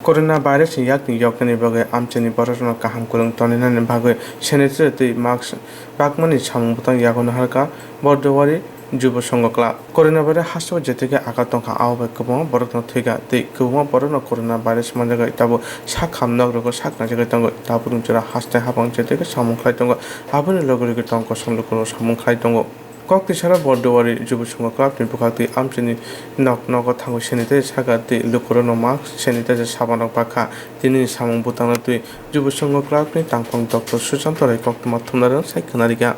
Corona virus yakni yokani bagai amchani borosno kaham kulung tonina bagai senetre tei max bakmani samung butang yagon harka bordowari যুব সংঘ club corona virus হাসপাতাল যে থেকে আকাতঙ্কা আহ্বায়ক গোবাং বরকন থৈগা তৈ গোবাং বরকন corona virus মানজাগাই তাবো সাক হামনাগ্রক সাক নাজাগাই তঙ্গ তাবুরুং জরা হাসতাই হাবাং যে থেকে সামুংখ্লাই তঙ্গ আবুনি লগরিকে তঙ্গ সংলগ্ন সামুংখ্লাই তঙ্গ কক্তি সারা বর্ডওয়ারি যুব সংঘ ক্লাবনি বুখাতি আমচিনি নক নক থাঙ্গো সেনিতে সাগাতি লুকুরনো মাস্ক সেনিতে সাবানক পাখা তিনি সামুং বুতানো তুই যুব সংঘ ক্লাবনি তাংফং ডক্টর সুশান্ত রায় কক্ত মাধ্যমদারন সাইখানারিকা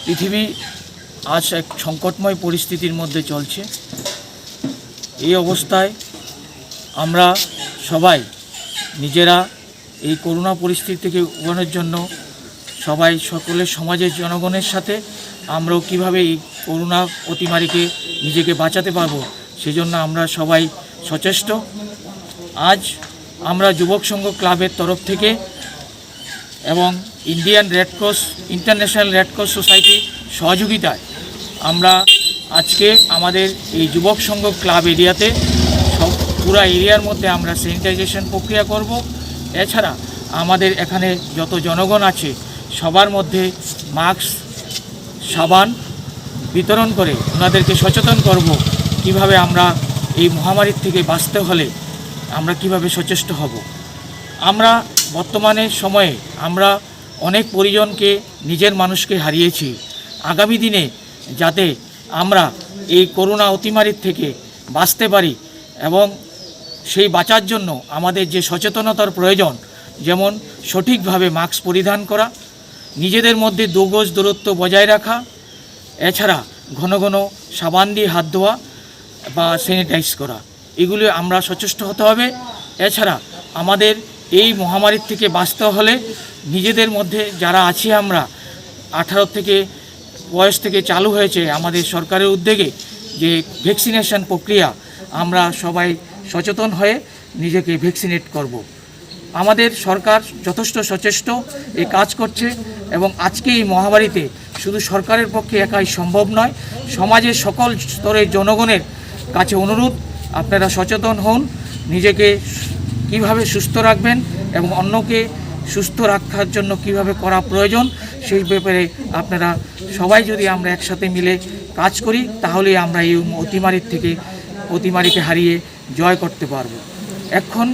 পৃথিবী আজ এক সংকটময় পরিস্থিতির মধ্যে চলছে। এই অবস্থায় আমরা সবাই নিজেরা এই করোনা পরিস্থিতি থেকে উবারণের জন্য সবাই সকলের সমাজের জনগণের সাথে আমরাও কীভাবে এই করোনা অতিমারীকে নিজেকে বাঁচাতে পারবো সেজন্য আমরা সবাই সচেষ্ট। আজ আমরা যুবক সংঘ ক্লাবের তরফ থেকে এবং Indian red cross international red cross society সহযোগিতায় আমরা আজকে আমাদের এই যুবক সংঘ ক্লাব এরিয়াতে সব পুরা এরিয়ার মধ্যে আমরা স্যানিটাইজেশন প্রক্রিয়া করব। এছাড়া আমাদের এখানে যত জনগণ আছে সবার মধ্যে মাস্ক সাবান বিতরণ করে ওনাদেরকে সচেতন করব কিভাবে আমরা এই মহামারীর থেকে বাঁচতে হলে আমরা কিভাবে সচেষ্ট হব। আমরা বর্তমানে সময়ে আমরা অনেক পরিজনকে নিজের মানুষকে হারিয়েছি। আগামী দিনে যাতে আমরা এই করোনা অতিমারীর থেকে বাঁচতে পারি এবং সেই বাঁচার জন্য আমাদের যে সচেতনতার প্রয়োজন, যেমন সঠিকভাবে মাস্ক পরিধান করা, নিজেদের মধ্যে 2 গজ দূরত্ব বজায় রাখা, এছাড়া ঘন ঘন সাবান দিয়ে হাত ধোয়া বা স্যানিটাইজ করা, এগুলি আমরা সচেষ্ট হতে হবে। এছাড়া আমাদের এই মহামারীর থেকে বাঁচতে হলে নিজেদের মধ্যে যারা আছি আমরা 18 থেকে বয়স থেকে চালু হয়েছে আমাদের সরকারের উদ্যোগে যে ভ্যাকসিনেশন প্রক্রিয়া, আমরা সবাই সচেতন হয়ে নিজেকে ভ্যাকসিনেট করব। আমাদের সরকার যথেষ্ট সচেষ্ট এই কাজ করছে এবং আজকে এই মহামারীতে শুধু সরকারের পক্ষে একাই সম্ভব নয়, সমাজের সকল স্তরের জনগণের কাছে অনুরোধ আপনারা সচেতন হন, নিজেকে কিভাবে সুস্থ রাখবেন এবং অন্যকে সুস্থ রাখার জন্য কিভাবে করা প্রয়োজন সেই ব্যাপারে আপনারা সবাই যদি আমরা একসাথে মিলে কাজ করি তাহলে আমরা এই অতিমারীকে হারিয়ে জয় করতে পারব। এখন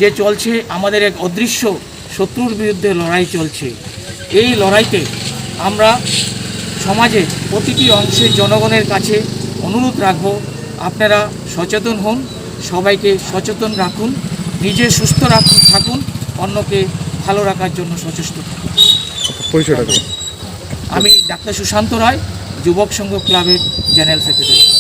যে চলছে আমাদের এক অদৃশ্য শত্রুর বিরুদ্ধে লড়াই চলছে। এই লড়াইতে আমরা সমাজে প্রতিটি অংশের জনগণের কাছে অনুরোধ রাখব, আপনারা সচেতন হন, সবাইকে সচেতন রাখুন, নিজে সুস্থ থাকুন, অন্যকে ভালো রাখার জন্য সচেষ্ট থাকুন। আমি ডাক্তার সুশান্ত রায়, যুবক সংঘ ক্লাবের জেনারেল সেক্রেটারি।